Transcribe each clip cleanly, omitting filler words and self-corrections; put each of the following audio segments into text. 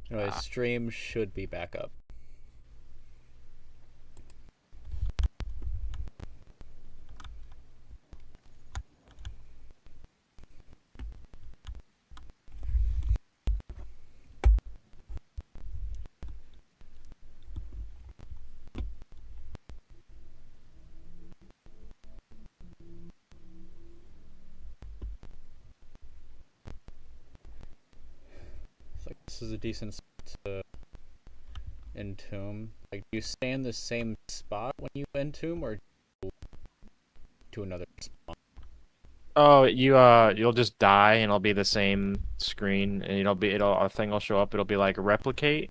Anyway, stream should be back up. It's like this is a decent spot to entomb. Like, do you stay in the same spot when you entomb, or go to another spot? Oh, you'll just die and it'll be the same screen and it'll a thing will show up. It'll be like replicate.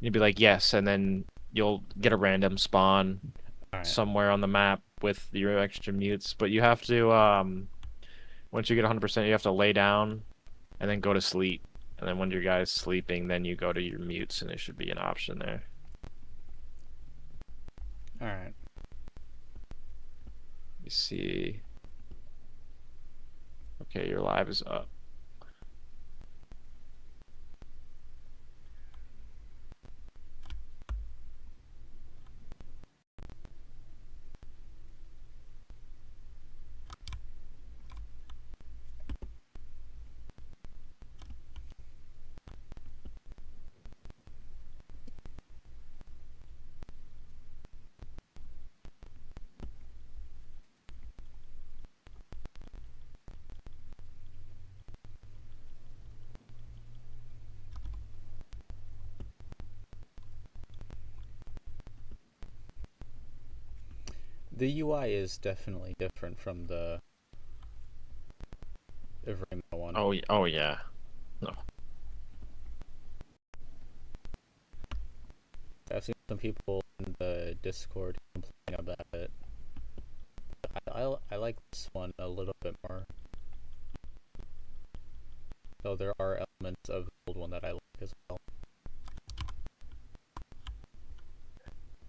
You'll be like yes, and then you'll get a random spawn All right. somewhere on the map with your extra mutes. But you have to once you get 100%, you have to lay down and then go to sleep. And then when your guy's sleeping, then you go to your mutes and there should be an option there. All right. You see. Okay, your live is up. The UI is definitely different from the Vrimo one. Oh yeah. No. I've seen some people in the Discord complain about it. I like this one a little bit more. Though there are elements of the old one that I like as well.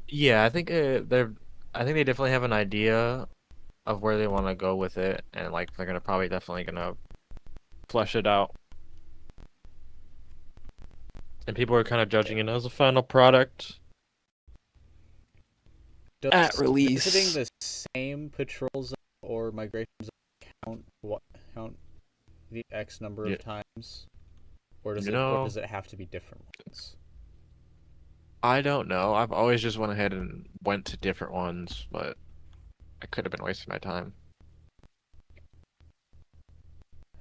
Yeah, I think they definitely have an idea of where they want to go with it, and like they're gonna probably definitely gonna flesh it out. And people are kind of judging it as a final product at Does visiting release. the same patrol zone or migration zone count the X number You, of times, or does you or know, does it have to be different ones? I don't know. I've always just went ahead and went to different ones, but I could have been wasting my time.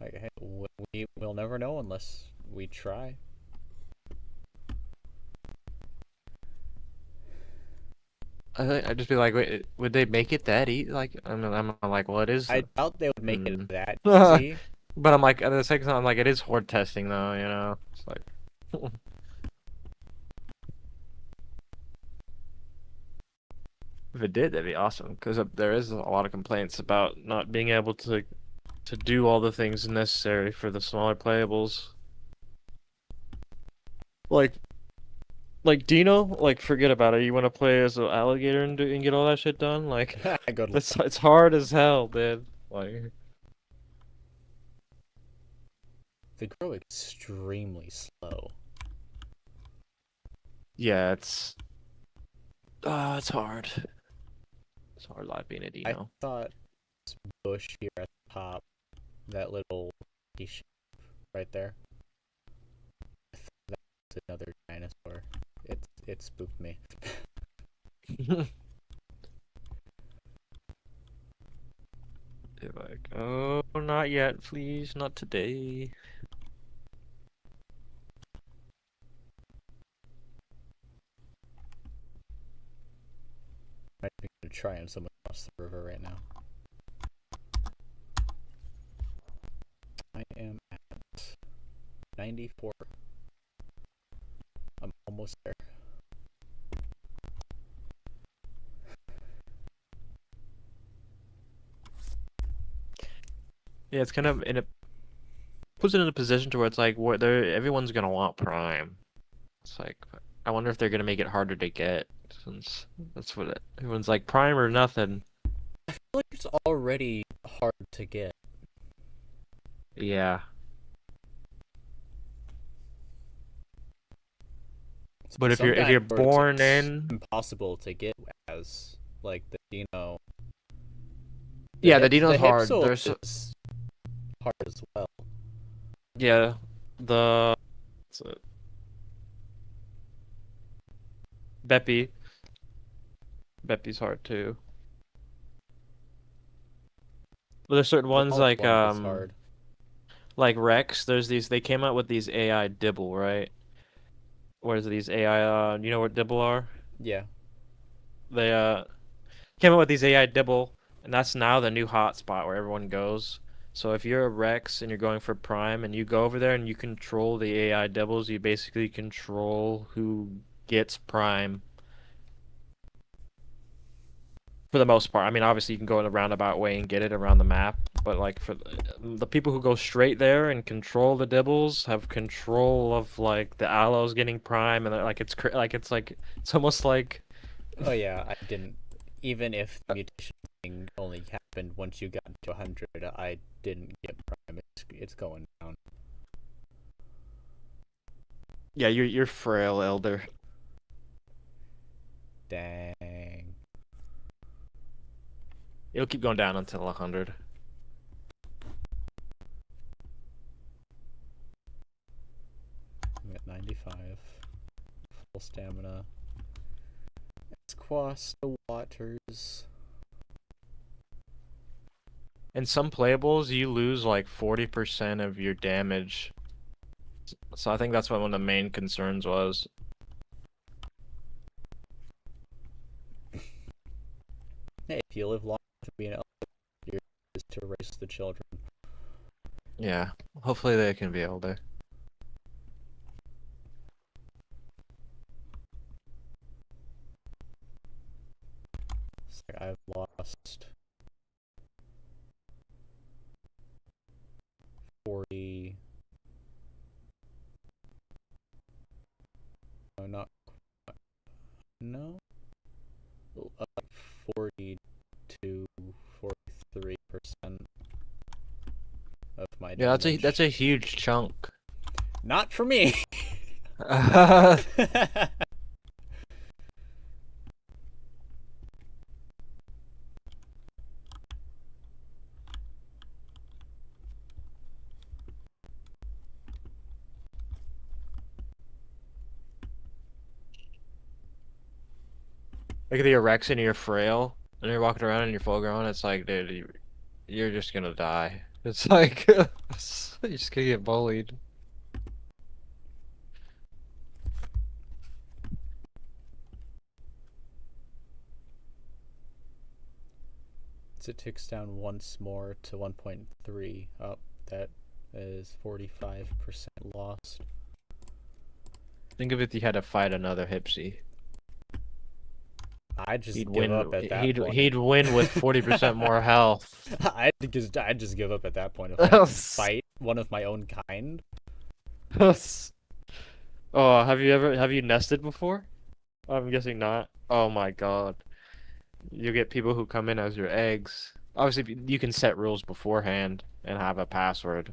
Like, hey, we'll never know unless we try. I'd just be like, wait, would they make it that easy? Like, I'm like, well, it is. I doubt they would make it Mm. that But easy. I'm like, at the same time, I'm like, it is horde testing though, you know? It's like, if it did, that'd be awesome. Because there is a lot of complaints about not being able to do all the things necessary for the smaller playables. Like like Dino, like forget about it. You want to play as an alligator and get all that shit done? Like Good luck. that's it's hard as hell, dude. Like They grow extremely slow. yeah, it's hard. It's hard life being a I Dino. thought this bush here at the top, that little shape right there, I thought that was another dinosaur. It spooked me. They're like, oh, not yet, please, not today. I'm gonna try and someone across the river right now. I am at 94. I'm almost there. Yeah, it's kind of in a puts it in a position to where it's like where they're everyone's gonna want Prime. It's like I wonder if they're gonna make it harder to get since that's what everyone's like Prime or nothing. I feel like it's already hard to get. Yeah. But if Some you're dinosaurs born it's in, impossible to get as, like the Dino. yeah, the The Dino's hard. Hypsil There's is hard as well. yeah, the what's it? Beppy. Beppy's hard too. But there's certain The ones bulk one is hard. like Rex. There's these. They came out with these AI Dibble, right? What is it, these AI? You know what Dibble are? Yeah. They came out with these AI Dibble, and that's now the new hotspot where everyone goes. So if you're a Rex and you're going for Prime and you go over there and you control the AI Dibbles, you basically control who gets Prime for the most part. I mean, obviously you can go in a roundabout way and get it around the map, but like for the people who go straight there and control the Dibbles have control of like the Aloes getting Prime, and like it's almost like Oh yeah, I didn't. Even if the mutation thing only happened once you got to 100, I didn't get Prime. It's going down. yeah, you're frail, Elder. Dang. It'll keep going down until 100. I'm at 95. Full stamina. Squash the waters. In some playables, you lose like 40% of your damage. So I think that's what one of the main concerns was. Hey, if you live long enough to be an elder, your is to raise the children. Yeah, hopefully they can be elder. It's like I've lost 40. No, not. No. 40 to 43% of my Yeah, damage. that's a huge chunk. Not for me. Like the erection and you're frail, and you're walking around and you're full grown. It's like, dude, you're just gonna die. It's like you're just gonna get bullied. So it ticks down once more to 1.3. Oh, that is 45% lost. Think of if you had to fight another Hypsi. I'd just He'd give win. up at that point. He'd win with 40% more health. I'd just give up at that point if I had to fight one of my own kind. Oh, have you nested before? I'm guessing not. Oh my God. You get people who come in as your eggs. Obviously, you can set rules beforehand and have a password,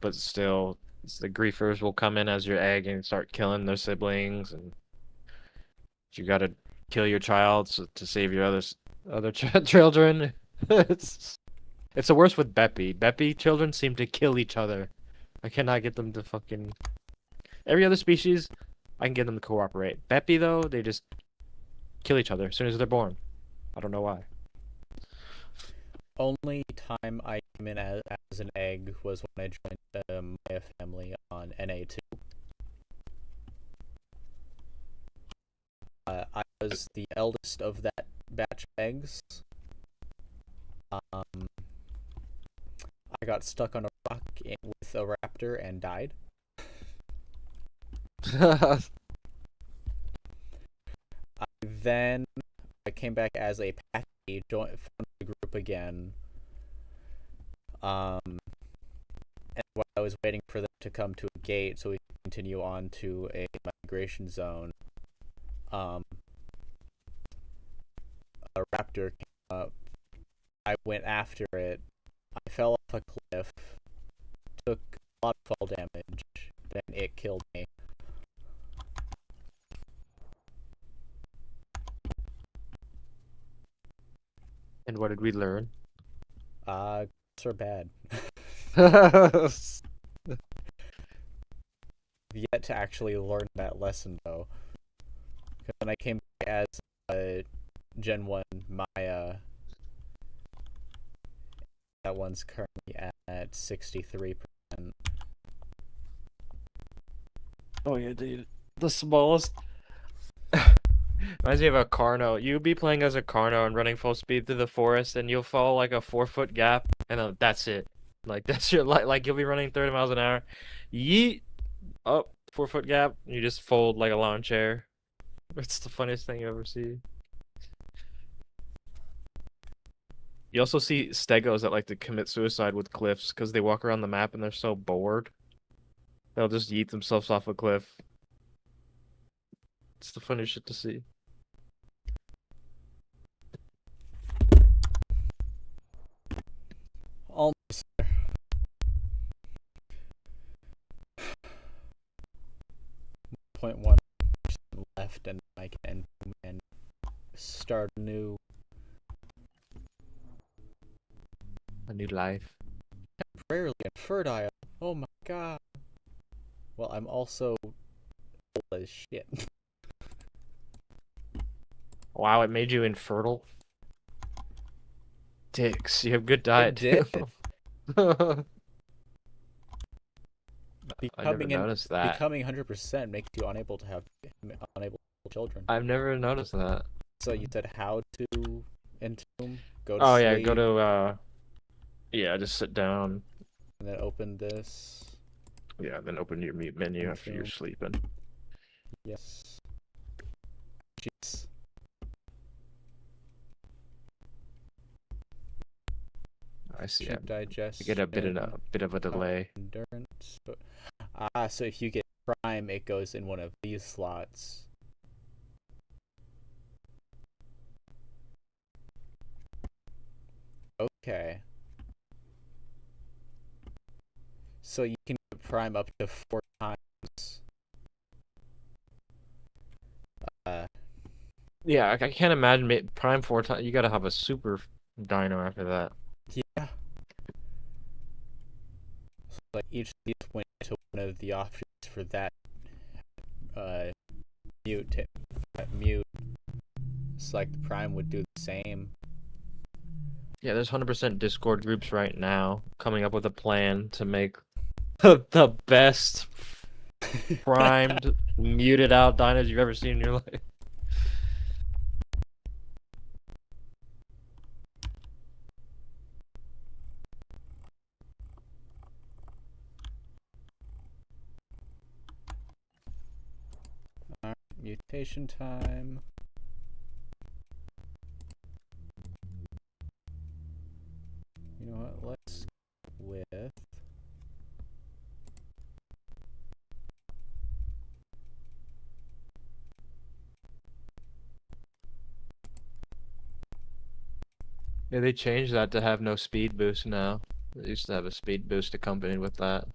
but still, the griefers will come in as your egg and start killing their siblings, and you gotta kill your child to save your other children. It's it's the worst with Beppy. Beppy children seem to kill each other. I cannot get them to fucking. Every other species, I can get them to cooperate. Beppy though, they just kill each other as soon as they're born. I don't know why. Only time I came in as an egg was when I joined the Maya family on NA2. I was the eldest of that batch of eggs. I got stuck on a rock with a raptor and died. Then I came back as a packy, found the group again. And while I was waiting for them to come to a gate so we could continue on to a migration zone, a raptor came up. I went after it. I fell off a cliff, took a lot of fall damage, then it killed me. What did we learn? Ghosts are bad. Yet to actually learn that lesson though. Because when I came back as Gen 1, my that one's currently at 63%. Oh yeah, dude. The smallest. Reminds me of a Carno. You'll be playing as a Carno and running full speed through the forest, and you'll fall like a 4 foot gap, and that's it. Like that's your like you'll be running 30 miles an hour. Yeet up 4 foot gap. And you just fold like a lawn chair. It's the funniest thing you ever see. You also see stegos that like to commit suicide with cliffs because they walk around the map and they're so bored. They'll just yeet themselves off a cliff. It's the funniest shit to see. Almost 0.1% left, and I can end and start new. A new life. Rarely infertile. Oh my god. Well, I'm also old as shit. Wow, it made you infertile. Dicks, you have good diet It too. did. I never noticed that. Becoming 100% makes you unable to children. I've never noticed that. So you said how to entomb? Go to Oh sleep, yeah, go to yeah, just sit down. and then open this. Yeah, then open your meat menu after you're sleeping. Yes. Jeez. I see. Cheap digest. You get a bit of a delay. Endurance. So if you get Prime, it goes in one of these slots. Okay. So you can get Prime up to 4 times. Yeah, I can't imagine Prime 4 times. You gotta have a super dino after that. Yeah. So like each of these went to one of the options for that mute. That mute. It's like the Prime would do the same. Yeah, there's 100% Discord groups right now coming up with a plan to make the best primed, muted out dinos you've ever seen in your life. Alright, mutation time. You know what? Let's go with. Yeah, they changed that to have no speed boost now. They used to have a speed boost accompanied with that.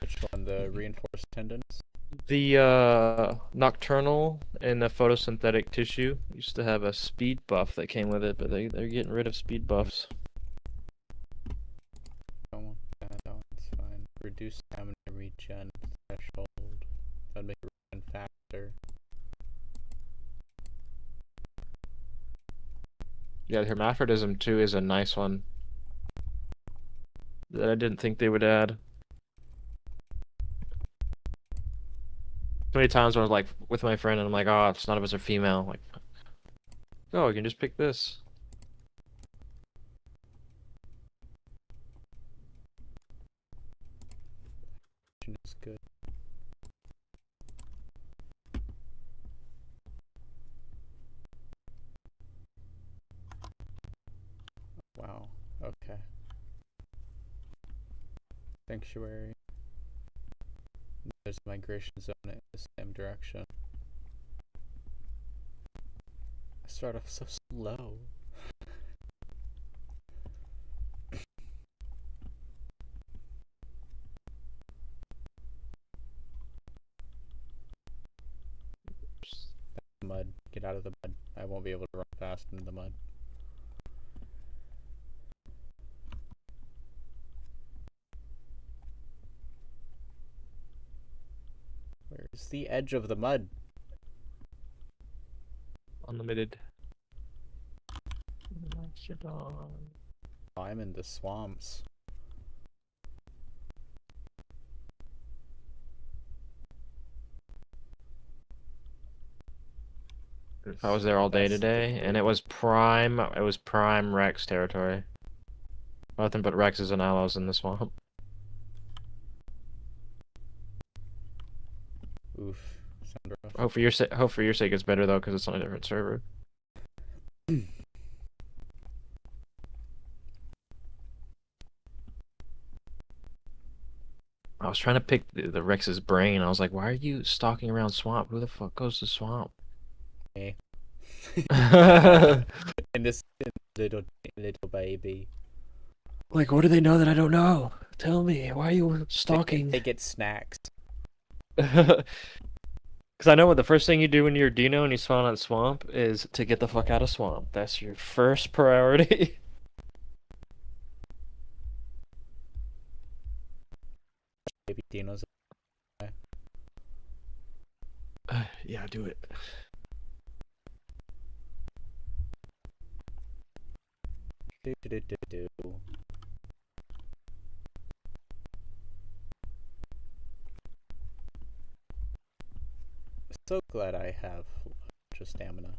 Which one? The reinforced tendons? The nocturnal and the photosynthetic tissue used to have a speed buff that came with it, but they're getting rid of speed buffs. Don't want that. That one's fine. Reduce stamina regen threshold. That'd make it regen faster. Yeah, hermaphrodism too is a nice one that I didn't think they would add. So many times when I was like with my friend and I'm like, oh, it's none of us are female. I'm like, oh, you can just pick this. Is good. Wow. Okay. Sanctuary. There's a migration zone in the same direction. I start off so slow. Mud. Get out of the mud. I won't be able to run fast in the mud. Where's the edge of the mud? Unlimited. I'm in the swamps. I was there all day Best today, and it was prime Rex territory. Nothing but Rexes and aloes in the swamp. Oof. Sound rough. Hope for your sake it's better though, because it's on a different server. I was trying to pick the Rex's brain. I was like, why are you stalking around swamp? Who the fuck goes to swamp? Me. In this little baby. Like, what do they know that I don't know? Tell me, why are you stalking? They get snacks. Because I know what the first thing you do when you're a Dino and you spawn on swamp is to get the fuck out of swamp. That's your first priority. Baby dinos. Yeah, do it. Do. So glad I have just stamina.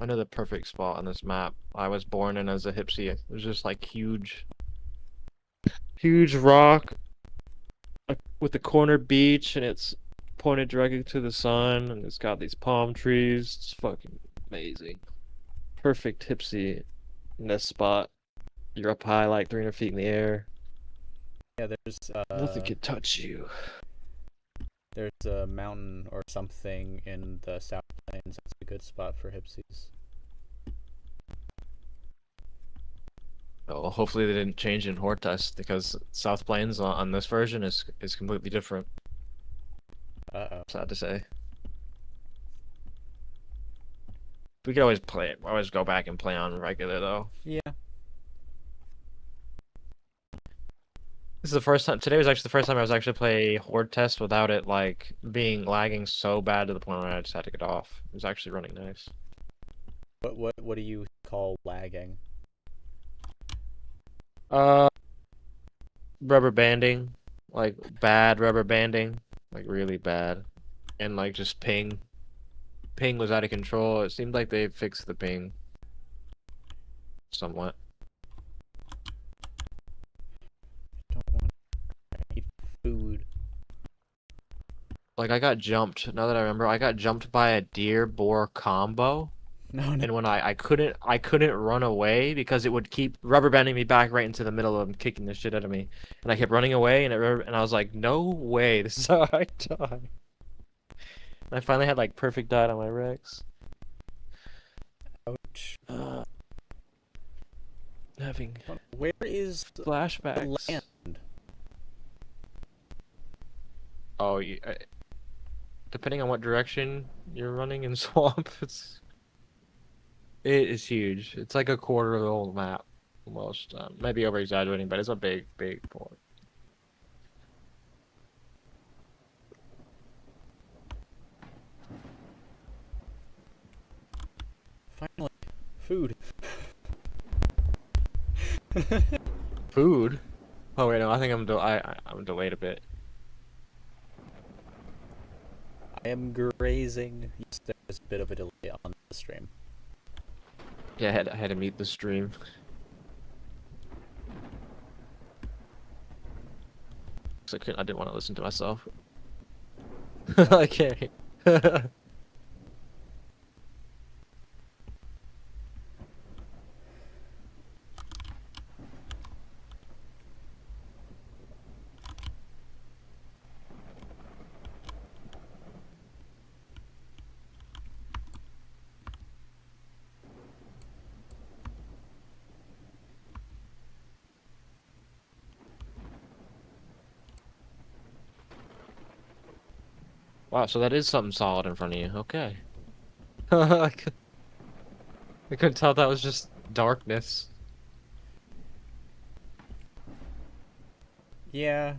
I know the perfect spot on this map. I was born in as a Hypsi. There's just like huge rock with the corner beach, and it's pointed directly to the sun, and it's got these palm trees. It's fucking amazing. Perfect Hypsi nest spot. You're up high, like 300 feet in the air. Yeah, there's Nothing can touch you. There's a mountain or something in the South Plains. That's a good spot for Hypsies. Oh, hopefully they didn't change in Horde test, because South Plains on this version is completely different. Uh-oh. Sad to say. We could always play it. Always go back and play on regular though. Yeah. This is the first time. Today was actually the first time I was actually play Horde test without it like being lagging so bad to the point where I just had to get off. It was actually running nice. What do you call lagging? Rubber banding, like bad rubber banding, like really bad, and like just ping. Ping was out of control. It seemed like they fixed the ping somewhat. Don't want to eat food. Like I got jumped. Now that I remember, I got jumped by a deer boar combo. No. And when I couldn't run away because it would keep rubber banding me back right into the middle of them, kicking the shit out of me. And I kept running away, and I was like, no way, this is how I die. And I finally had like perfect diet on my Rex. Ouch. Having Where is flashbacks. the land? Oh, depending on what direction you're running in swamp, it is huge. It's like a quarter of the whole map, almost. Maybe over exaggerating, but it's a big port. Finally, food. Food? Oh wait, no, I think I'm delayed a bit. I am grazing. Yes, there's a bit of a delay on the stream. Yeah, I had to meet the stream. So I didn't want to listen to myself. Okay. Wow, so that is something solid in front of you. Okay. I couldn't tell that was just darkness. Yeah.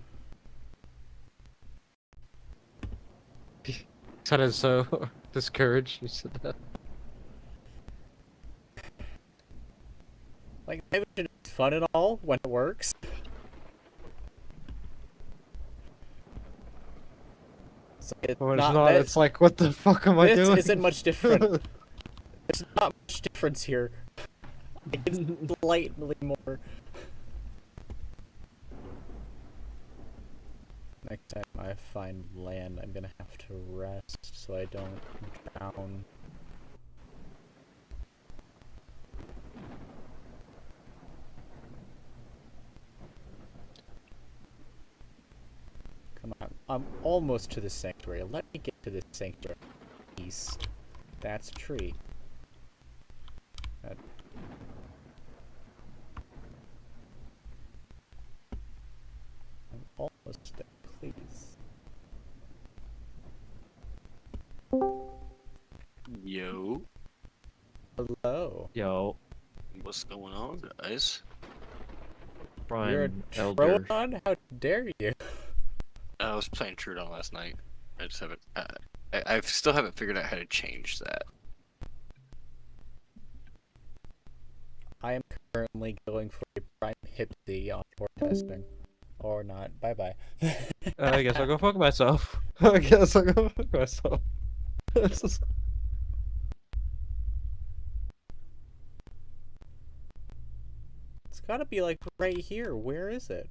Sounded so discouraged. You said that. Like, maybe it's fun and all when it works. So it's When it's not not, that it's like, what the fuck am I this doing? isn't much different. There's not much difference here. Like, it's slightly more. Next time I find land, I'm gonna have to rest so I don't drown. Come on, I'm almost to the sanctuary. Let me get to the sanctuary east. That's a tree. That... I'm almost there, please. Yo, Hello. Yo, what's going on, guys? You're a Prime Elder. Troodon? How dare you? I was playing Trudon last night. I just haven't. I still haven't figured out how to change that. I am currently going for a Prime Hypsilophodon on for testing. Or not. Bye bye. I guess I'll go fuck myself. I guess I'll go fuck myself. It's gotta be like right here. Where is it?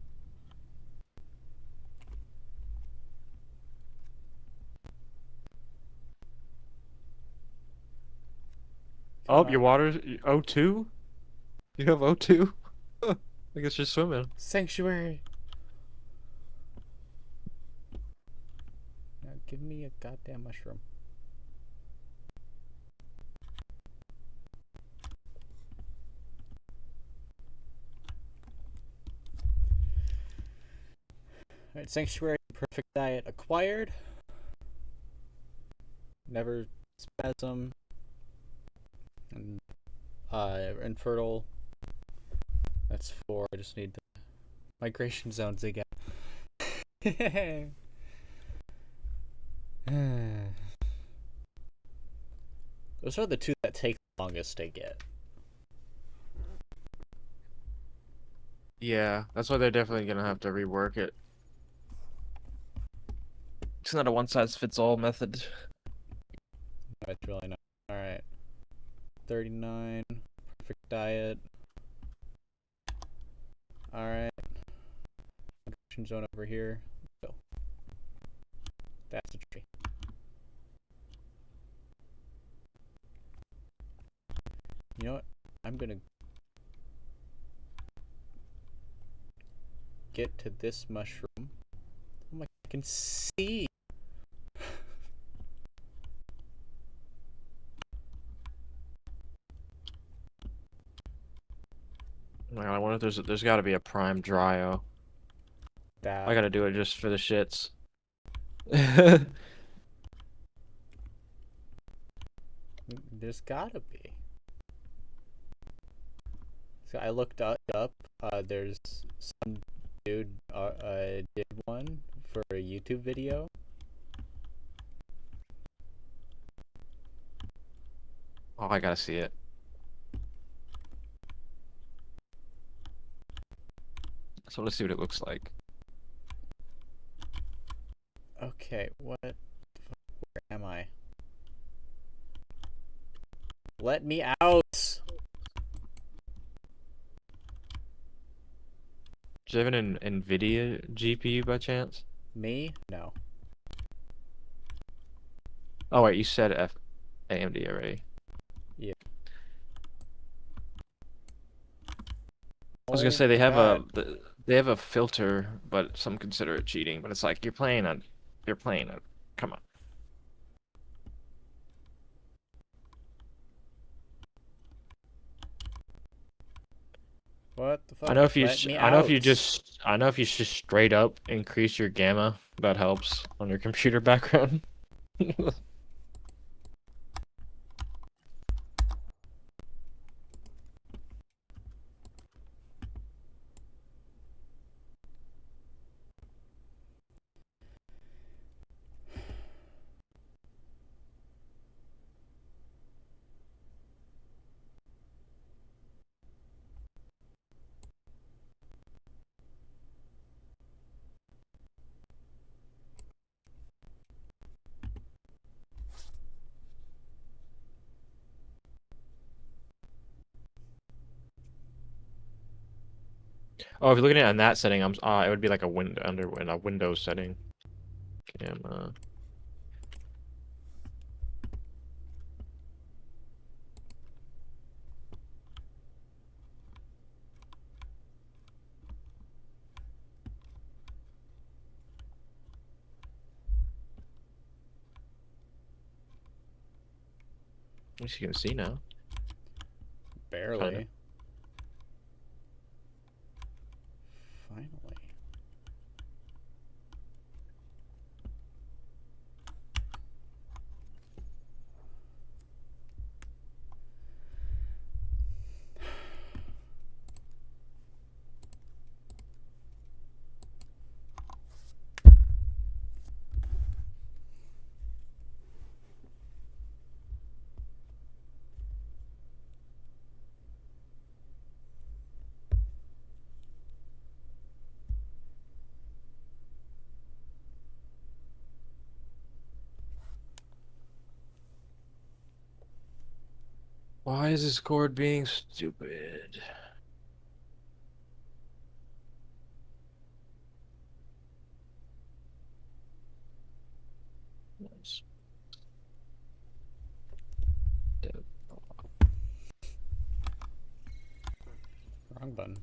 Come Oh, on. your water's O2? You have O2? I guess you're swimming. Sanctuary. Now give me a goddamn mushroom. Alright, sanctuary, perfect diet acquired. Never spasm. And infertile. That's 4. I just need the migration zones again. Those are the two that take longest to get. Yeah, that's why they're definitely gonna have to rework it. It's not a one-size-fits-all method. No, it's really not. Alright. 39. Perfect diet. Alright. Migration zone over here. Go. That's a tree. You know what? I'm gonna get to this mushroom. Oh my, I can see. Oh my God, I wonder if there's got to be a prime dryo. That. I gotta do it just for the shits. There's gotta be. So I looked up. There's some dude did one for a YouTube video. Oh, I gotta see it. So let's see what it looks like. Okay, what? Where am I? Let me out! Do you have an NVIDIA GPU by chance? Me? No. Oh wait, you said AMD already. Yeah. I was gonna Oh say my god. they have a filter, but some consider it cheating. But it's like you're playing on. Come on. What the fuck? I know if you Let me I know if out! you just I know if you just straight up increase your gamma, that helps on your computer background. Oh, if you're looking at it in that setting, it would be like a window in a Windows setting. Camera. At least you can see now. Barely. Kinda. Finally. Why is this cord being stupid? Nice. Wrong button.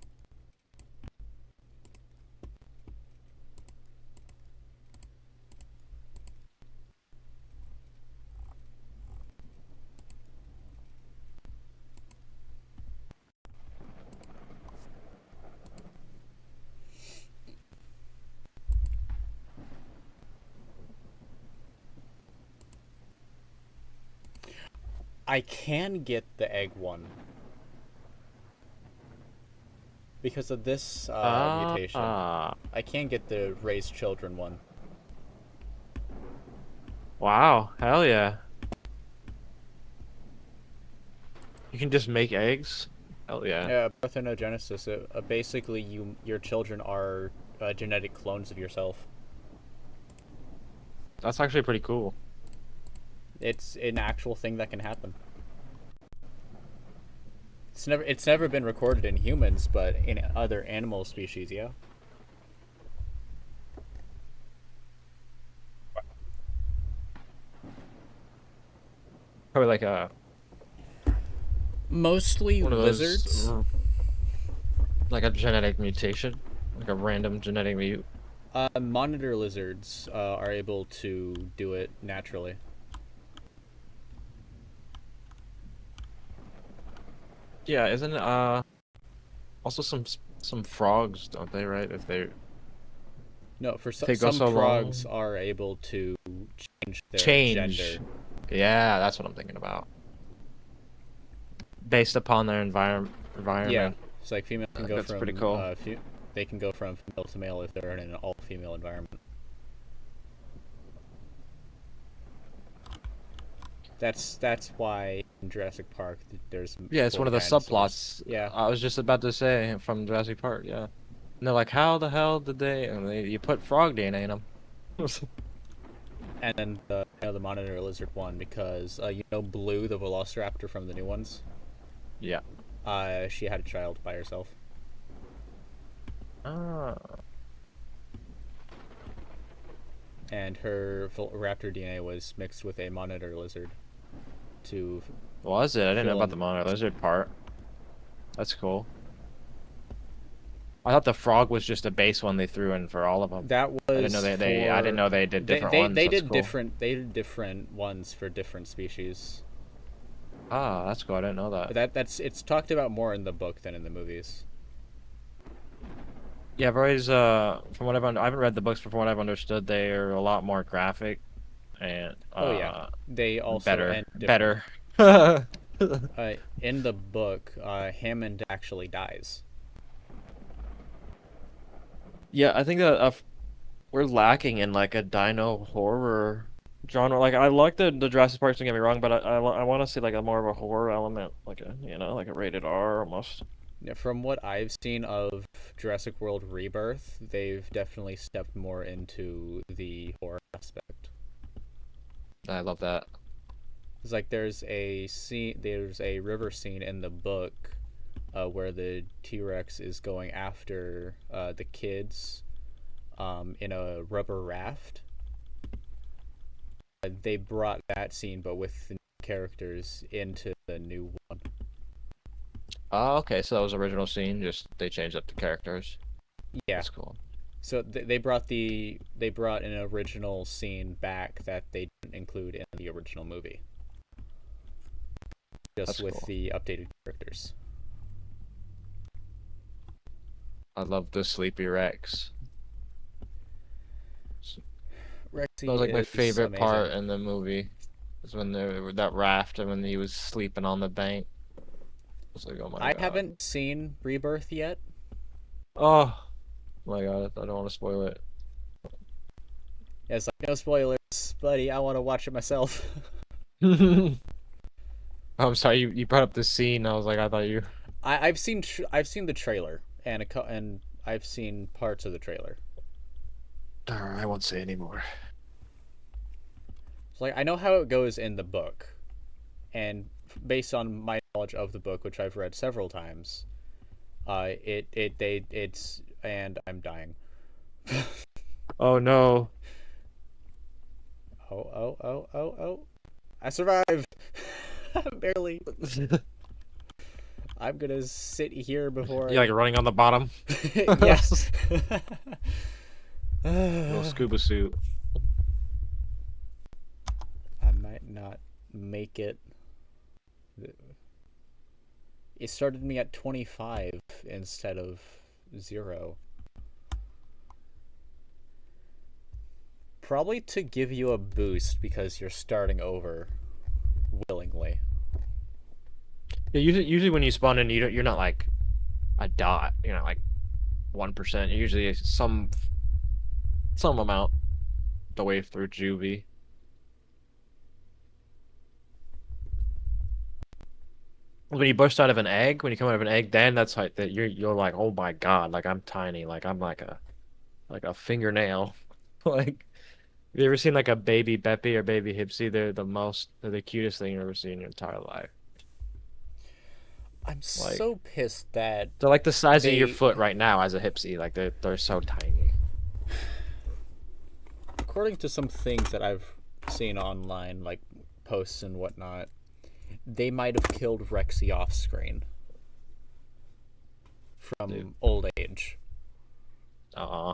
I can get the egg one. Because of this mutation. I can get the raised children one. Wow, hell yeah. You can just make eggs? Hell yeah. Yeah, parthenogenesis. Basically, your children are genetic clones of yourself. That's actually pretty cool. It's an actual thing that can happen. It's never been recorded in humans, but in other animal species, yeah. Probably like a Mostly one of those, lizards. like a genetic mutation, like a random genetic mute. Monitor lizards are able to do it naturally. Yeah, isn't also some frogs, don't they, right? If they No, for they go some so frogs long. are able to change their Change. gender. Yeah, that's what I'm thinking about. Based upon their environment. Yeah, it's like female can go That's from pretty cool. they can go from female to male if they're in an all-female environment. That's why in Jurassic Park there's Yeah, it's one of the dinosaurs. subplots. Yeah, I was just about to say from Jurassic Park. Yeah, and they're like, how the hell did they? And you put frog DNA in them. and then the Monitor Lizard one because Blue, the Velociraptor from the new ones. Yeah. She had a child by herself. Ah. And her raptor DNA was mixed with a Monitor Lizard. Was it? I didn't know about in- the monitor lizard part. That's cool. I thought the frog was just a base one they threw in for all of them. That was I didn't know I didn't know they did different ones. They That's did cool. They did different ones for different species. Ah, that's cool. I didn't know that. But it's talked about more in the book than in the movies. Yeah, I've always from what I haven't read the books, but from what I've understood, they are a lot more graphic and Oh yeah, they also better, end better. In the book, Hammond actually dies. Yeah, I think that we're lacking in like a dino horror genre. Like I like the Jurassic Park, don't get me wrong, but I want to see like a more of a horror element, like a like a rated R almost. Yeah, from what I've seen of Jurassic World Rebirth, they've definitely stepped more into the horror aspect. I love that. It's like there's a river scene in the book where the T-Rex is going after the kids in a rubber raft. They brought that scene, but with the characters, into the new one. Oh, okay, so that was original scene, just they changed up the characters. Yeah. That's cool. So they brought an original scene back that they didn't include in the original movie. Just That's with cool. the updated characters. I love the Sleepy Rex. Rexy That was like my is favorite amazing. part in the movie. Was when they were that raft and when he was sleeping on the bank. I was like, oh my I god. haven't seen Rebirth yet. Oh my god, I don't want to spoil it. Yeah, it's like, no spoilers, buddy. I want to watch it myself. I'm sorry, you brought up the scene. I was like, I thought you. I've seen the trailer and I've seen parts of the trailer. I won't say anymore. So, like, I know how it goes in the book, and based on my knowledge of the book, which I've read several times, it's and I'm dying. Oh no. Oh! I survived. Barely. I'm gonna sit here before. You're like running on the bottom. Yes. Little scuba suit. I might not make it. It started me at 25 instead of 0. Probably to give you a boost because you're starting over willingly. Yeah, usually when you spawn in, you're not like a dot. You're not like 1%. You're usually some amount the way through juvie. When you burst out of an egg, when you come out of an egg, then that's like that you're like, oh my god, like I'm tiny, like I'm like a fingernail. Like, have you ever seen like a baby Beppy or baby Hipsy? They're the cutest thing you've ever seen in your entire life. I'm Like, so pissed that they're like the size of your they- foot right now as a Hipsy. Like they're so tiny. according to some things that I've seen online, like posts and whatnot, they might have killed Rexy off screen from Dude. old age. Uh-uh.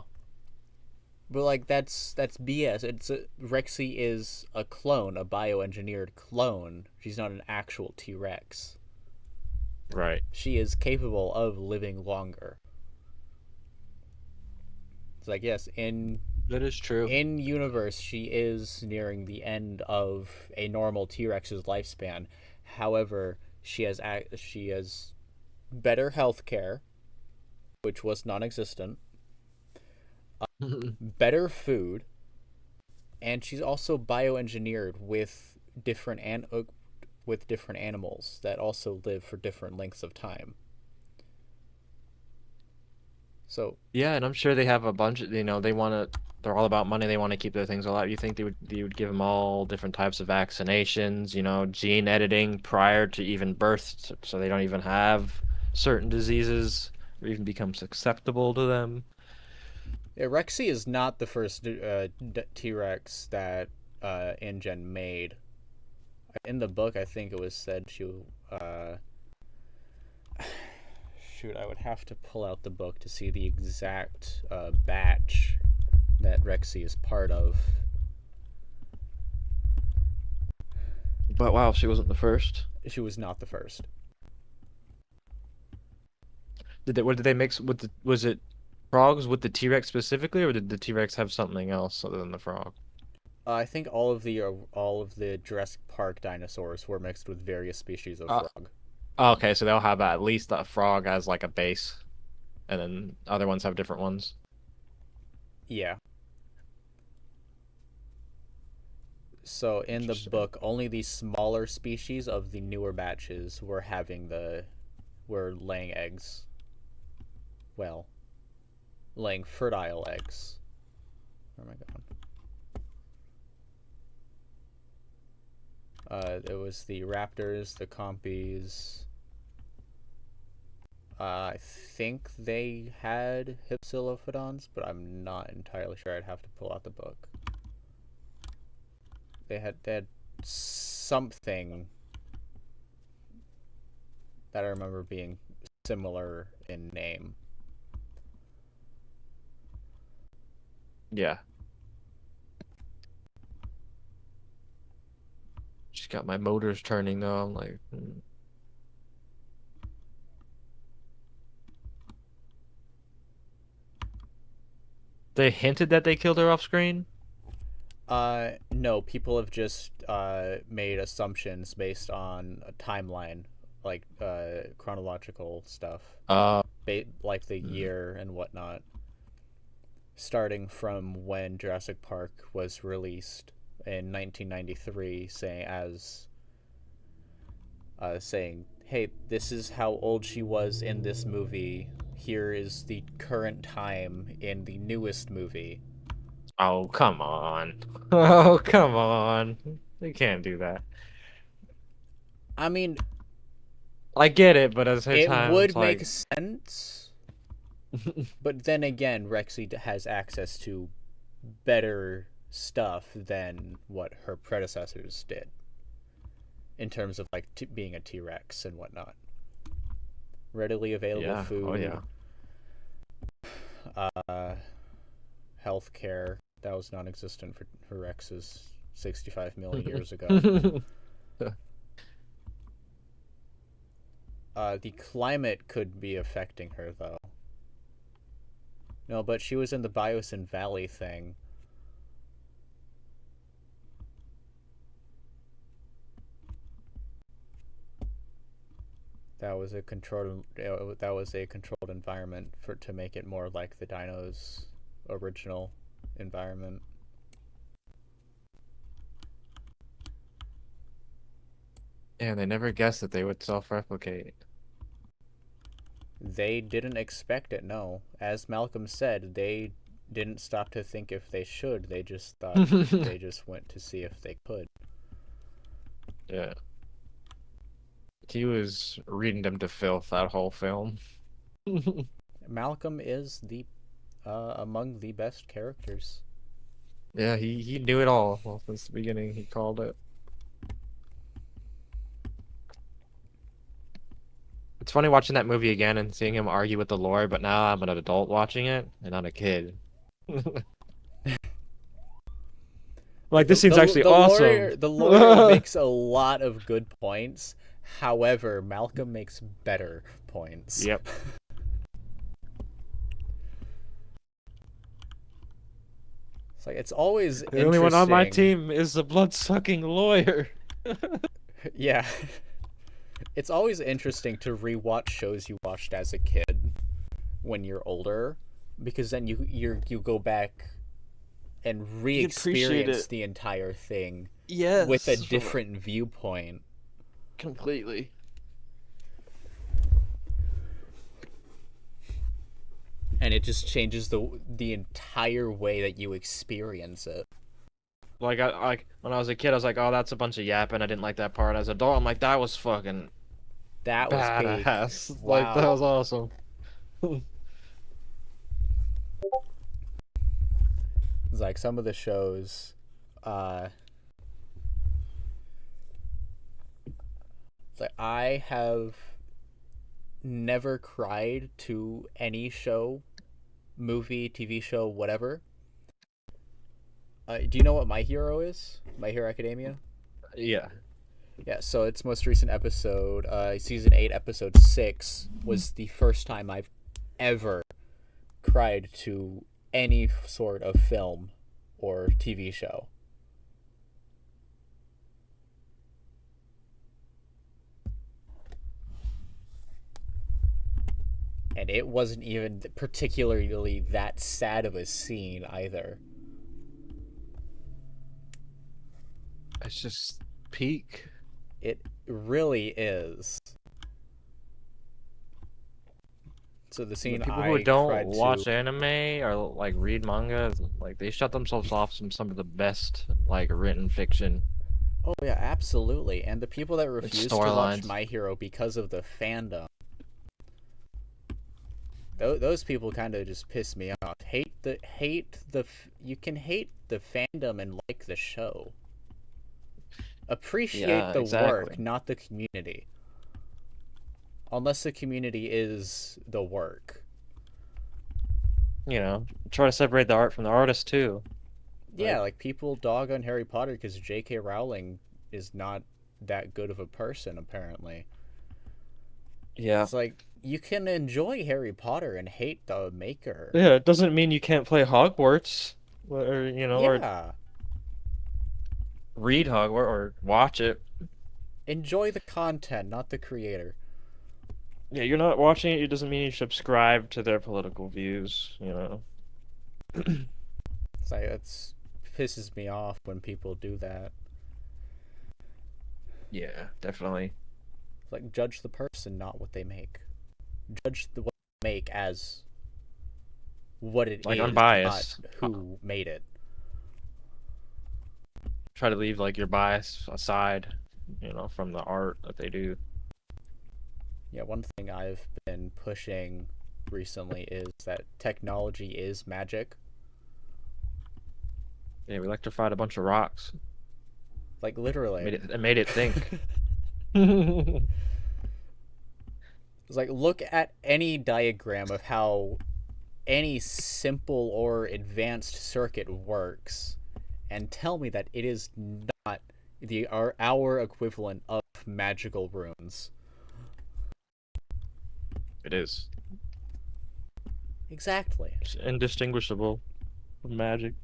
But like that's BS. Rexy is a clone, a bioengineered clone. She's not an actual T-Rex. Right. She is capable of living longer. It's like, yes, That is true. in universe she is nearing the end of a normal T-Rex's lifespan. However, she has better health care, which was non-existent, better food, and she's also bioengineered with different animals that also live for different lengths of time. So Yeah, and I'm sure they have a bunch of, they're all about money. They want to keep their things alive. You think they would give them all different types of vaccinations, gene editing prior to even birth, so they don't even have certain diseases or even become susceptible to them. yeah, Rexy is not the first T-Rex that InGen made. In the book, I think it was said shoot, I would have to pull out the book to see the exact batch that Rexy is part of. But wow, she wasn't the first. She was not the first. What did they mix with was it frogs with the T-Rex specifically, or did the T-Rex have something else other than the frog? I think all of the Jurassic Park dinosaurs were mixed with various species of frog. Oh, okay, so they'll have at least that frog as like a base, and then other ones have different ones. Yeah. So in the Interesting. book, only the smaller species of the newer batches were laying eggs. Well, laying fertile eggs. Where am I going? It was the raptors, the compies, I think they had Hypsilophodons, but I'm not entirely sure. I'd have to pull out the book. They had something that I remember being similar in name. Yeah. Just got my motors turning though. I'm like, They hinted that they killed her off screen? No, people have just made assumptions based on a timeline, like chronological stuff, like the year and whatnot, starting from when Jurassic Park was released in 1993, saying, hey, this is how old she was in this movie. Here is the current time in the newest movie. Oh, come on. Oh, come on. They can't do that. I mean, I get it, but at the same it time, would it's make like... sense. But then again, Rexy has access to better stuff than what her predecessors did in terms of like being a T-Rex and whatnot. Readily available food. Oh, yeah. Healthcare that was non-existent for Rexes 65 million years ago. The climate could be affecting her, though. No, but she was in the Biosyn Valley thing. That was a controlled environment to make it more like the dinos' original environment. Yeah, they never guessed that they would self-replicate. They didn't expect it, no. As Malcolm said, they didn't stop to think if they should. They just thought they just went to see if they could. Yeah. He was reading them to filth that whole film. Malcolm is among the best characters. Yeah, he knew it all. Well, since the beginning, he called it. It's funny watching that movie again and seeing him argue with the lore, but now I'm an adult watching it and not a kid. Like, this seems actually awesome. The lawyer makes a lot of good points. However, Malcolm makes better points. Yep. It's like, it's always The only one on my team is the blood-sucking lawyer. Yeah. It's always interesting to rewatch shows you watched as a kid when you're older, because then you go back and re-experience the entire thing with a different viewpoint. Completely. And it just changes the entire way that you experience it. Like, when I was a kid, I was like, oh, that's a bunch of yapping. I didn't like that part. As an adult, I'm like, that was fucking badass. Big. Like, that was awesome. It's like some of the shows, like I have never cried to any show, movie, TV show, whatever. Do you know what My Hero is? My Hero Academia? Yeah. Yeah, so its most recent episode, season 8, episode 6, was the first time I've ever cried to any sort of film or TV show. And it wasn't even particularly that sad of a scene either. It's just peak. It really is. So the scene people I who don't cried watch to... anime or like read manga, like they shut themselves off from some of the best like written fiction. Oh yeah, absolutely. And the people that refuse to watch storylines. My Hero because of the fandom, those people kind of just piss me off. You can hate the fandom and like the show. Appreciate Yeah, the work, exactly. not the community. Unless the community is the work. You know, try to separate the art from the artist too. Yeah, Like, like people dog on Harry Potter because J.K. Rowling is not that good of a person, apparently. yeah. It's like you can enjoy Harry Potter and hate the maker. Yeah, it doesn't mean you can't play Hogwarts, or or Yeah, read Hogwarts or watch it. enjoy the content, not the creator. Yeah, you're not watching it. It doesn't mean you subscribe to their political views. It's like that's pisses me off when people do that. Yeah, definitely. It's like judge the person, not what they make. Judge what they make as what it Like is, not unbiased. who made it. Try to leave like your bias aside, from the art that they do. Yeah, one thing I've been pushing recently is that technology is magic. Yeah, we electrified a bunch of rocks. Like literally. It made it think. It's like look at any diagram of how any simple or advanced circuit works and tell me that it is not our equivalent of magical runes. It is. Exactly. It's indistinguishable from magic.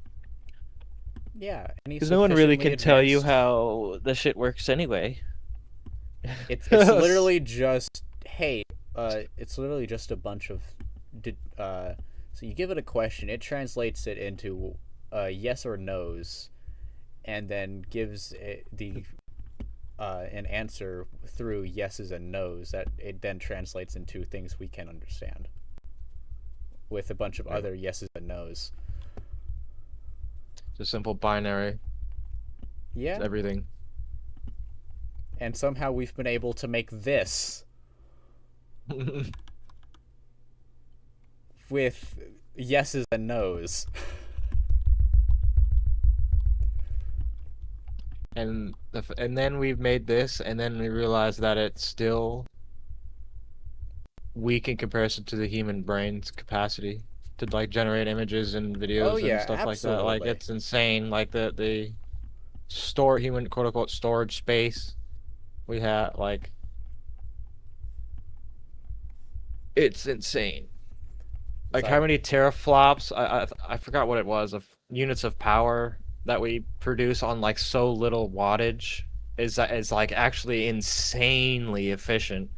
Yeah, any Because no one really sufficiently can tell you advanced. how the shit works anyway. It's literally just it's literally just a bunch of so you give it a question, it translates it into yes or no's, and then gives it the an answer through yeses and no's that it then translates into things we can understand with a bunch of Yeah. other yeses and no's. It's a simple binary. Yeah, It's everything. and somehow we've been able to make this with yeses and no's. And then we've made this, and then we realized that it's still weak in comparison to the human brain's capacity to like generate images and Oh videos and yeah, stuff like that. Like absolutely. it's insane. Like the store human quote unquote storage space we have, like it's insane. It's Like how like many teraflops? I forgot what it was of units of power that we produce on like so little wattage is like actually insanely efficient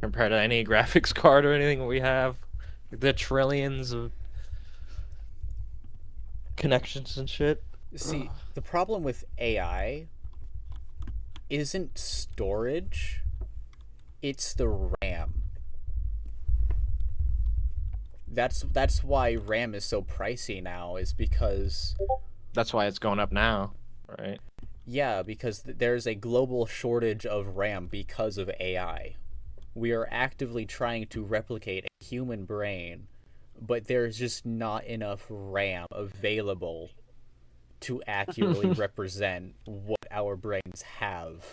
compared to any graphics card or anything we have. The trillions of connections and shit. see, the problem with AI isn't storage, it's the RAM. That's why RAM is so pricey now, is because That's why it's going up now, right? yeah, because there's a global shortage of RAM because of AI. We are actively trying to replicate a human brain, but there's just not enough RAM available to accurately represent what our brains have.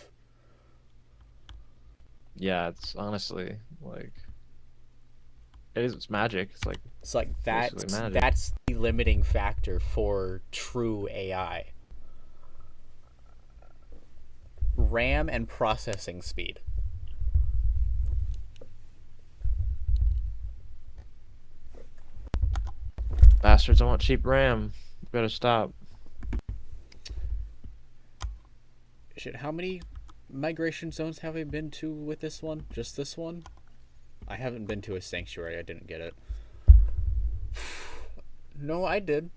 Yeah, it's honestly like it's magic. It's like It's like basically magic. that's the limiting factor for true AI. RAM and processing speed. Bastards, I want cheap RAM. You better stop. Shit, how many migration zones have I been to with this one? Just this one? I haven't been to a sanctuary. I didn't get it. No, I did.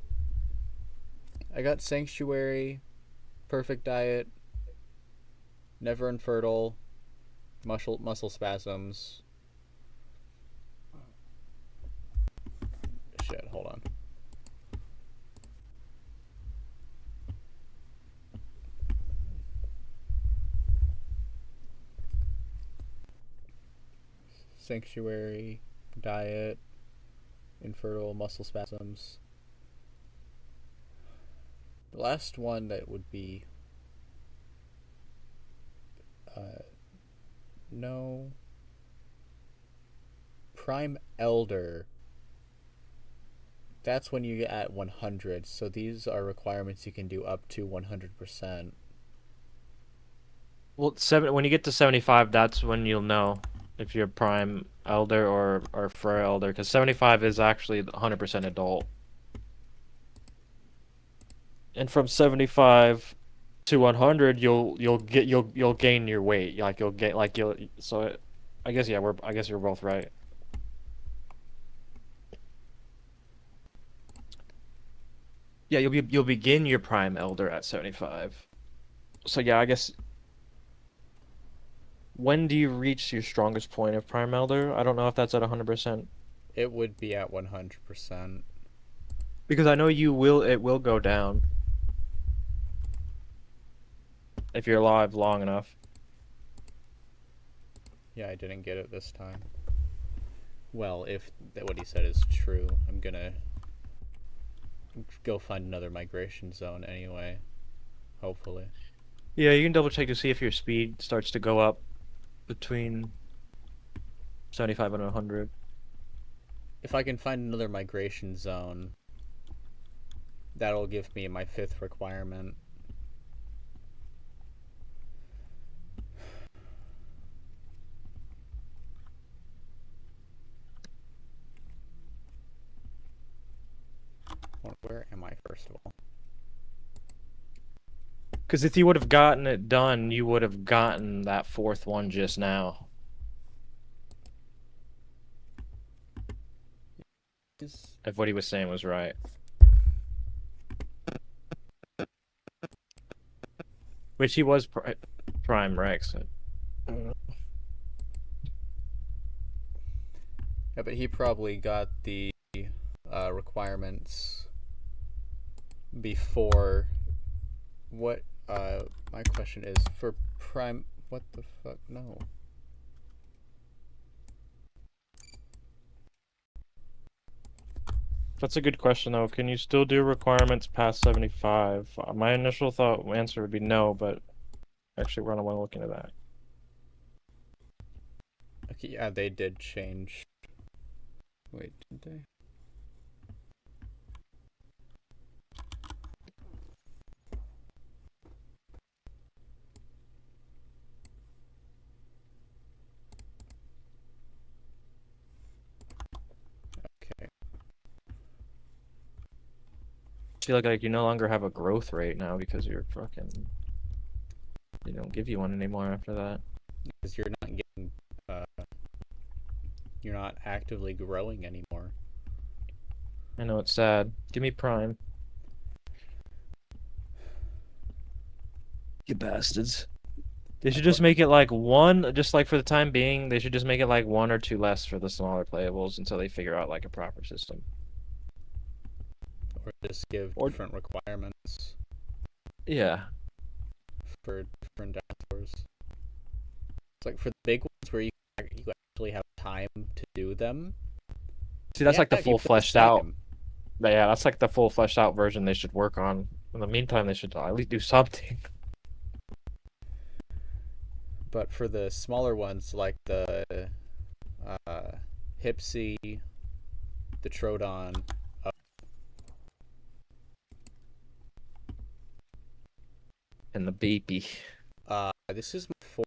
I got sanctuary, perfect diet, never infertile, muscle spasms. Shit, hold on. Sanctuary, diet, infertile muscle spasms. The last one that would be no, Prime Elder. That's when you get at 100. So these are requirements you can do up to 100%. Well, when you get to 75, that's when you'll know if you're Prime Elder or Frail Elder, because 75 is actually 100% adult. And from 75 to 100, you'll gain your weight. Like you'll get like you'll so it, I guess yeah, I guess you're both right. Yeah, you'll begin your Prime Elder at 75. So yeah, I guess when do you reach your strongest point of Prime Elder? I don't know if that's at 100%. It would be at 100%. Because I know it will go down if you're alive long enough. Yeah, I didn't get it this time. Well, if what he said is true, I'm gonna go find another migration zone anyway. Hopefully. Yeah, you can double check to see if your speed starts to go up between 75 and 100. If I can find another migration zone, that'll give me my 5th requirement. Where am I, first of all? Because if you would have gotten it done, you would have gotten that 4th one just now. If what he was saying was right. Which he was Prime Rex. Yeah, but he probably got the requirements before. What my question is for Prime. What the fuck? No. That's a good question though. Can you still do requirements past 75? My initial answer would be no, but actually we're gonna want to look into that. Okay, yeah, they did change. Wait, did they? Okay. I feel like you no longer have a growth rate now because you're fucking. They don't give you one anymore after that. Because you're not getting. You're not actively growing anymore. I know it's sad. Give me Prime. You bastards. They should just make it like one, just like for the time being, they should just make it like 1 or 2 less for the smaller playables until they figure out like a proper system. Or just give different requirements. Yeah. For different dinosaurs. It's like for the big ones where you actually have time to do them. See, that's like the full fleshed out. Yeah, that's like the full fleshed out version they should work on. In the meantime, they should at least do something. But for the smaller ones, like the Hypsi, the Troodon, and the baby. This is my 4th.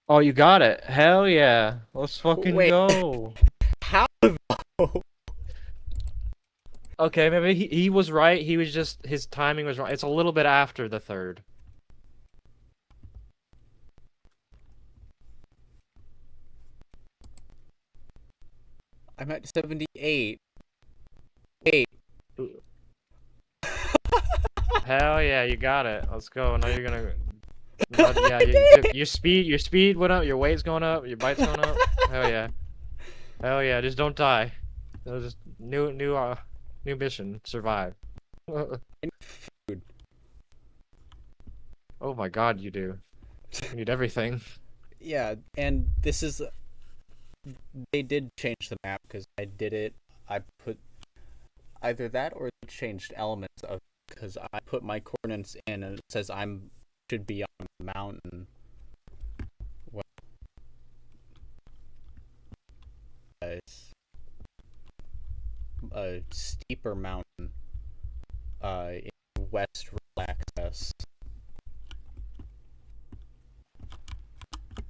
Oh, you got it. Hell yeah. Let's fucking go. How? Okay, maybe he was right. He was just, his timing was wrong. It's a little bit after the 3rd. I'm at 78. 8. Hell yeah, you got it. Let's go. Now you're gonna. Yeah, your speed went up. Your weight's going up. Your bite's going up. Hell yeah. Hell yeah. Just don't die. That was just new mission. Survive. Food. Oh my god, you do. You need everything. Yeah, and this is they did change the map because I did it. I put either that or they changed elements of because I put my coordinates in and it says I'm should be on a mountain. Well, it's a steeper mountain in west access.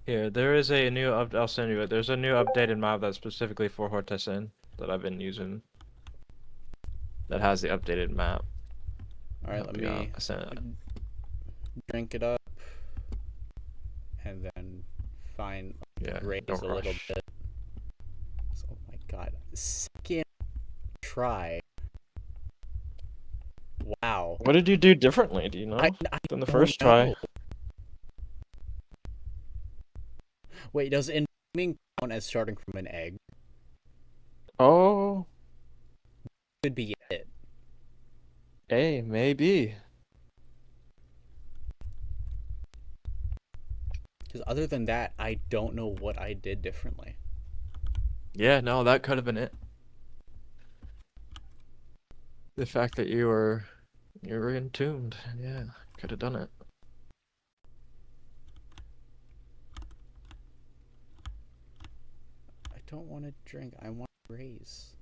Here, there is a new I'll send you it. There's a new updated map that's specifically for Hortesen that I've been using. That has the updated map. All right, let me drink it up and then find raise don't a little rush. bit. So, oh my god, second try. Wow. What did you do differently? Do you know? I Than the don't first know. try? Wait, does incoming count as starting from an egg? Oh, Could be it. hey, maybe. Because other than that, I don't know what I did differently. Yeah, no, that could have been it. The fact that you were entombed, yeah, could have done it. I don't want to drink. I want to raise.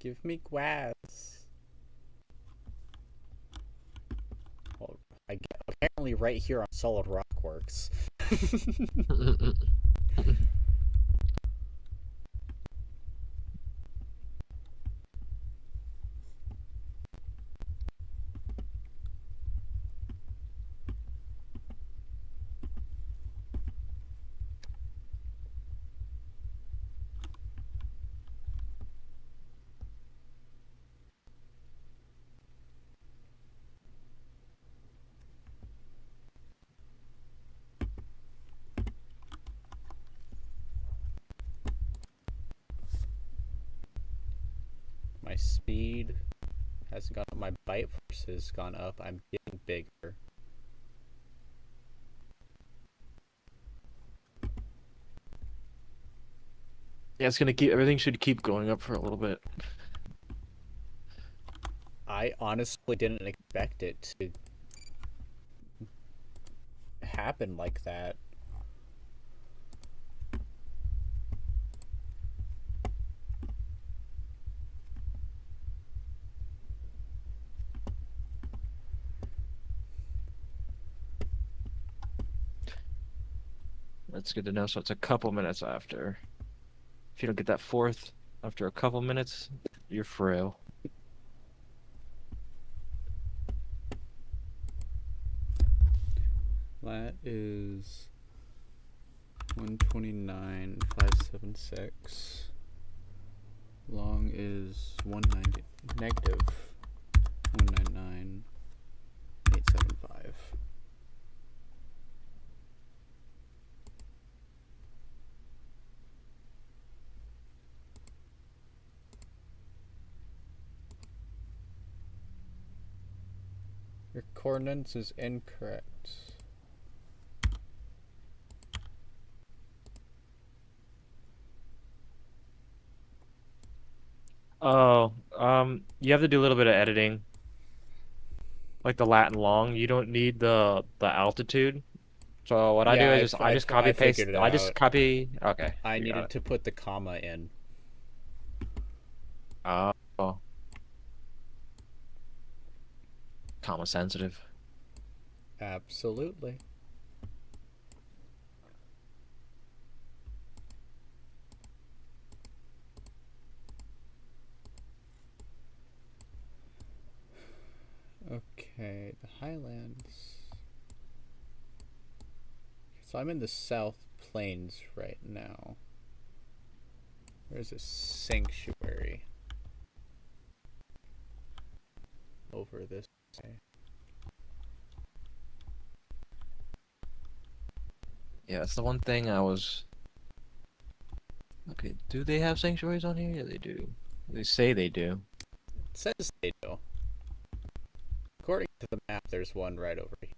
Give me grass. Well, apparently right here on Solid Rock works. My speed has gone up. My bite force has gone up. I'm getting bigger. Yeah, it's gonna keep everything should keep going up for a little bit. I honestly didn't expect it to happen like that. That's good to know. So it's a couple minutes after. If you don't get that fourth after a couple minutes, you're frail. That is 129,576. Long is 190 negative 199,875. Your coordinates is incorrect. Oh, you have to do a little bit of editing. Like the Latin long, you don't need the altitude. So what I do Yeah, is I just copy I paste. figured it I just out. copy. Okay, I you got needed it. to put the comma in. Oh, comma sensitive. Absolutely. Okay, the Highlands. So I'm in the South Plains right now. There's a sanctuary over this way. Yeah, that's the one thing I was. Okay, do they have sanctuaries on here? Yeah, they do. They say they do. It says they do. According to the map, there's one right over here.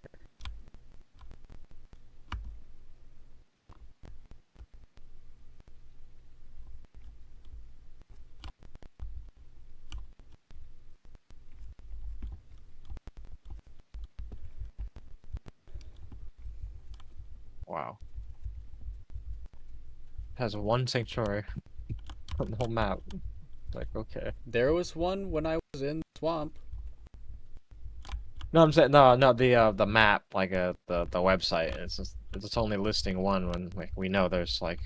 Wow. It has one sanctuary on the whole map. Like, okay. There was one when I was in the swamp. No, I'm saying no, not the map, like the website. It's only listing one when like we know there's like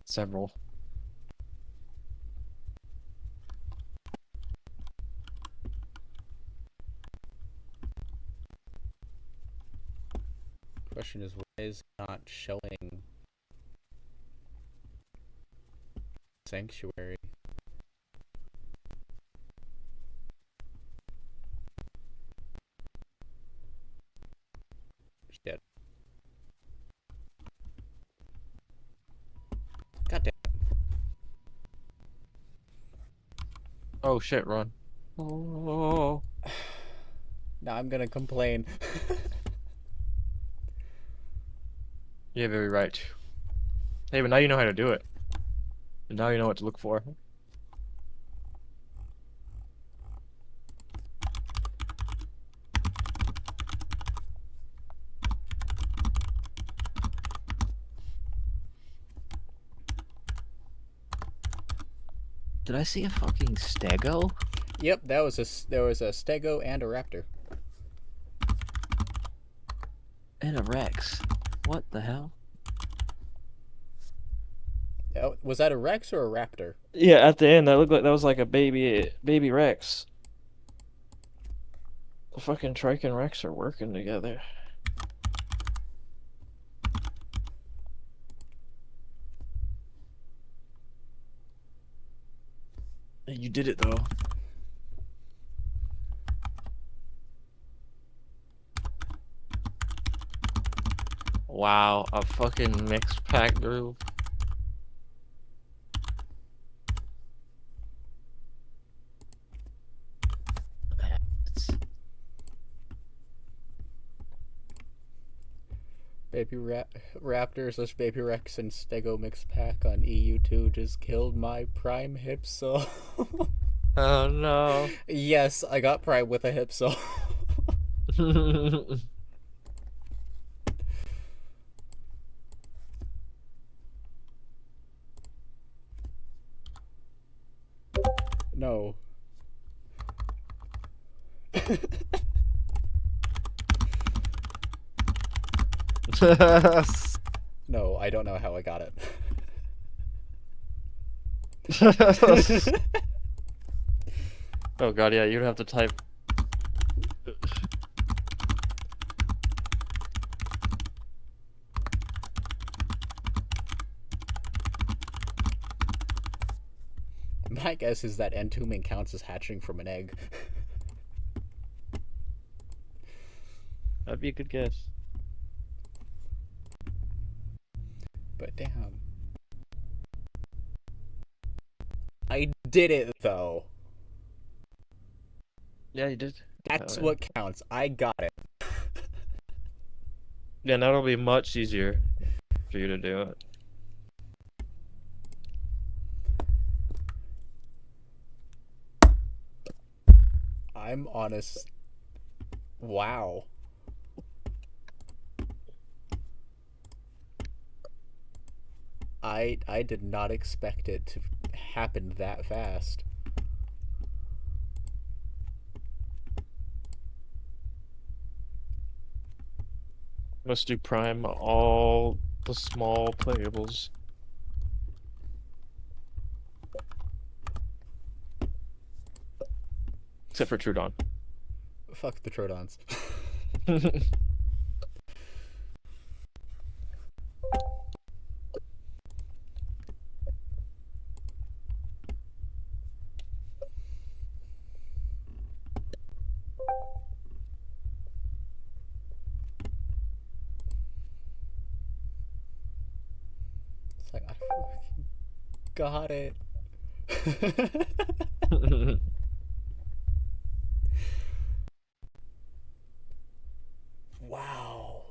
several. Question is, why is it not showing sanctuary? Shit. God damn. Oh shit, run. Oh. Now I'm gonna complain. Yeah, very right. Hey, but now you know how to do it. And now you know what to look for. Did I see a fucking stego? Yep, there was a stego and a raptor. And a rex. What the hell? Oh, was that a rex or a raptor? Yeah, at the end, that looked like that was like a baby rex. The fucking trike and rex are working together. You did it though. Wow, a fucking mixed pack group. Baby Raptor / Baby Rex and Stego mix pack on EU2 just killed my Prime Hypsil. Oh no. Yes, I got Prime with a Hypsil. No. No, I don't know how I got it. Oh god, yeah, you'd have to type. My guess is that entombing counts as hatching from an egg. That'd be a good guess. But damn. I did it though. Yeah, you did. That's Oh, yeah. what counts. I got it. Yeah, now it'll be much easier for you to do it. I'm honest. Wow. I did not expect it to happen that fast. Must do prime all the small playables. Except for Trudon. Fuck the Trodons. It's like, I fucking got it. Wow.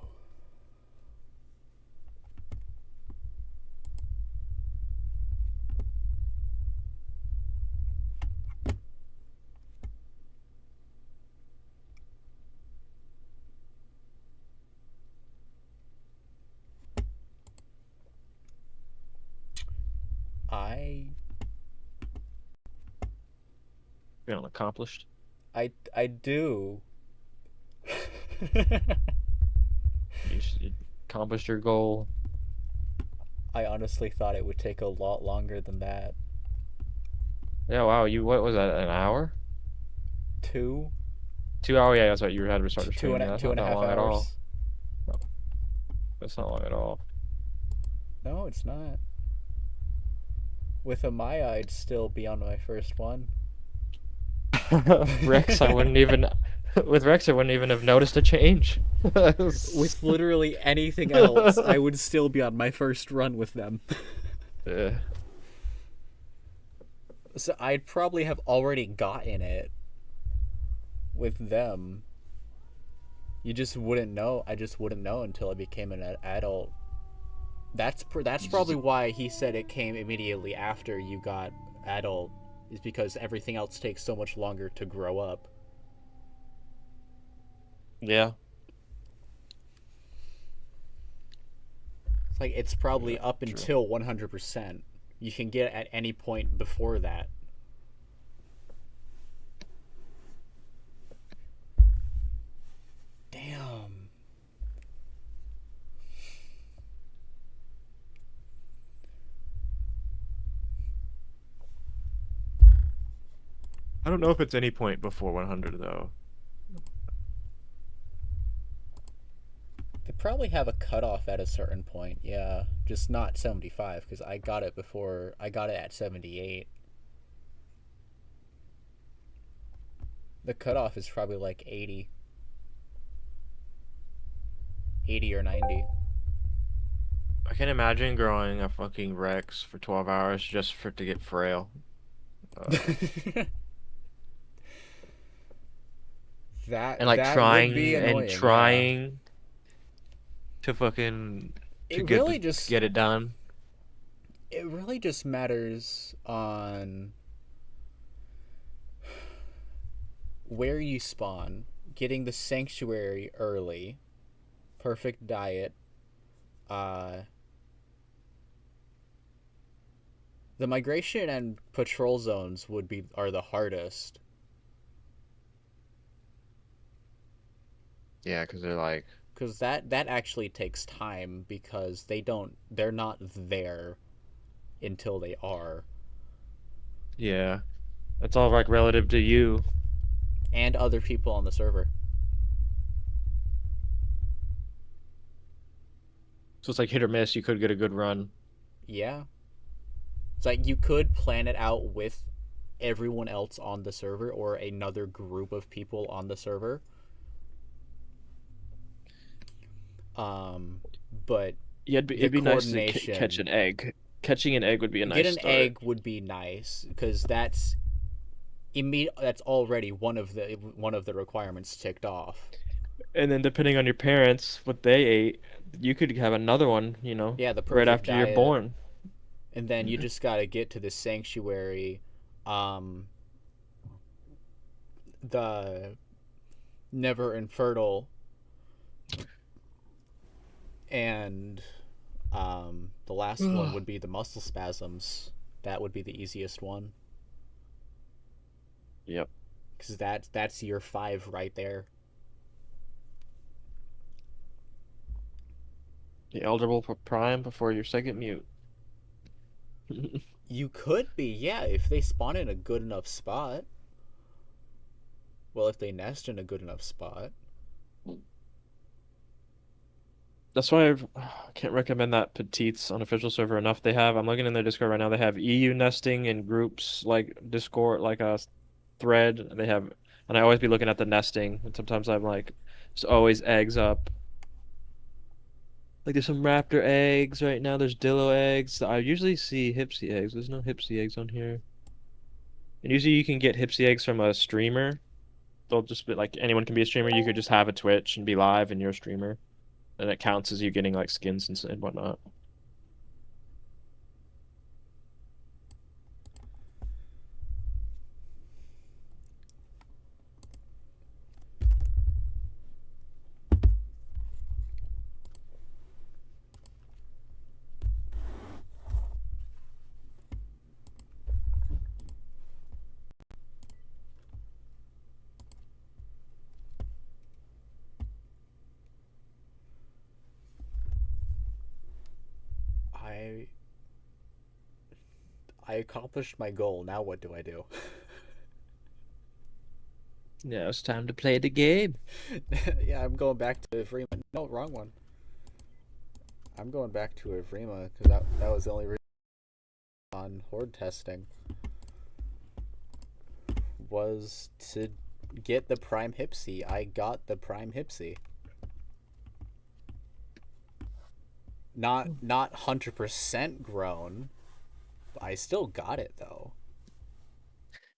I Feeling accomplished. I do. You accomplished your goal. I honestly thought it would take a lot longer than that. Yeah, wow, what was that, an hour? Two, 2 hour, yeah, that's right, you had to t- start the two stream. and Yeah, a, that's two not and a that half long at all. hours. That's not long at all. No, it's not. With a Maya, I'd still be on my first one. Rex, I wouldn't even with Rex I wouldn't even have noticed a change. With literally anything else, I would still be on my first run with them. Yeah. So I'd probably have already gotten it with them. You just wouldn't know. I just wouldn't know until I became an adult. That's probably why he said it came immediately after you got adult, is because everything else takes so much longer to grow up. Yeah. It's like it's probably Yeah, up true. until 100%. You can get at any point before that. Damn. I don't know if it's any point before 100 though. They probably have a cutoff at a certain point, yeah. Just not 75, because I got it before. I got it at 78. The cutoff is probably like 80. 80 or 90. I can imagine growing a fucking Rex for 12 hours just for it to get frail. That And like that would be trying and annoying. trying to fucking Yeah. to It get really to just get it done. it really just matters on where you spawn, getting the sanctuary early, perfect diet. The migration and patrol zones are the hardest. Yeah, because they're like, Because that actually takes time, because they're not there until they are. yeah, it's all like relative to you. And other people on the server. So it's like hit or miss. You could get a good run. Yeah. It's like you could plan it out with everyone else on the server or another group of people on the server. But Yeah, it'd be nice to coordination, catch an egg. Catching an egg would be a get nice an start. egg would be nice, because that's already one of the requirements ticked off. And then depending on your parents, what they ate, you could have another one, Yeah, the right perfect after diet. you're born. And then you just gotta get to the sanctuary, the never infertile, and the last one would be the muscle spasms. That would be the easiest one, Yep. because that's your 5 right there. The eligible for Prime before your second mute. You could be, yeah, if they spawn in a good enough spot. Well, if they nest in a good enough spot. That's why I can't recommend that Petite's unofficial server enough. I'm looking in their Discord right now. They have EU nesting in groups like Discord, like a thread. And I always be looking at the nesting. And sometimes I'm like, there's always eggs up. Like there's some raptor eggs right now. There's dillo eggs. I usually see Hypsi eggs. There's no Hypsi eggs on here. And usually you can get Hypsi eggs from a streamer. They'll just be like anyone can be a streamer. You could just have a Twitch and be live and you're a streamer. And it counts as you getting like skins and whatnot. I accomplished my goal. Now what do I do? Now it's time to play the game. Yeah, I'm going back to Evrima. No, wrong one. I'm going back to Evrima because that was the only reason on horde testing was to get the Prime Hypsi. I got the Prime Hypsi. Not 100% grown. I still got it though.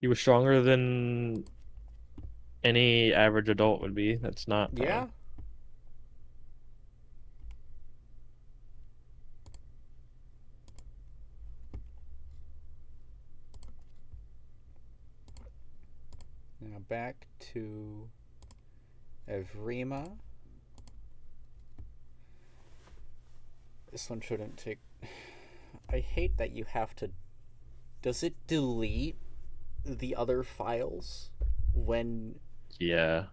You were stronger than any average adult would be. That's not Yeah. Now back to Evrima. This one shouldn't take... I hate that you have to... Does it delete the other files when Yeah.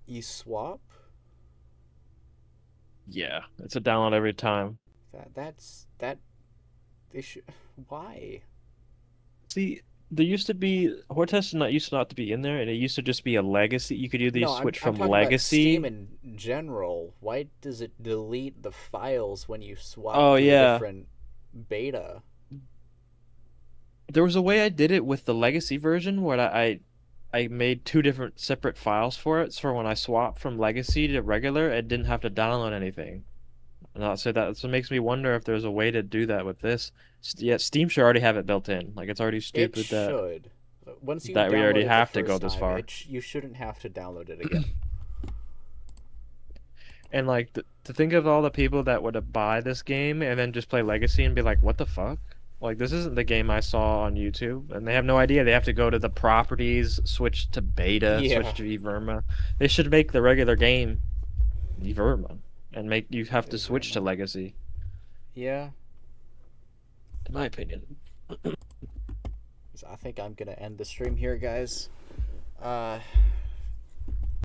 you swap? Yeah. It's a download every time. They should... Why? See, there used to be horde test used not to be in there, and it used to just be a legacy. You could either No, switch I'm from talking about Steam legacy. in general. Why does it delete the files when you swap Oh to a yeah. different beta? There was a way I did it with the legacy version where I made two different separate files for it. So when I swapped from legacy to regular, it didn't have to download anything. And I'll say that so it makes me wonder if there's a way to do that with this. Yeah, Steam should already have it built in. Like it's already It stupid that should. Once you we download already it the have to go first this time, far. you shouldn't have to download it again. And like to think of all the people that would buy this game and then just play Legacy and be like, "What the fuck? Like this isn't the game I saw on YouTube." And they have no idea. They have to go to the properties, switch to beta, Yeah. switch to Everma. They should make the regular game Everma and make you have to switch to Everma. Legacy, Yeah. in my opinion. So I think I'm gonna end the stream here, guys.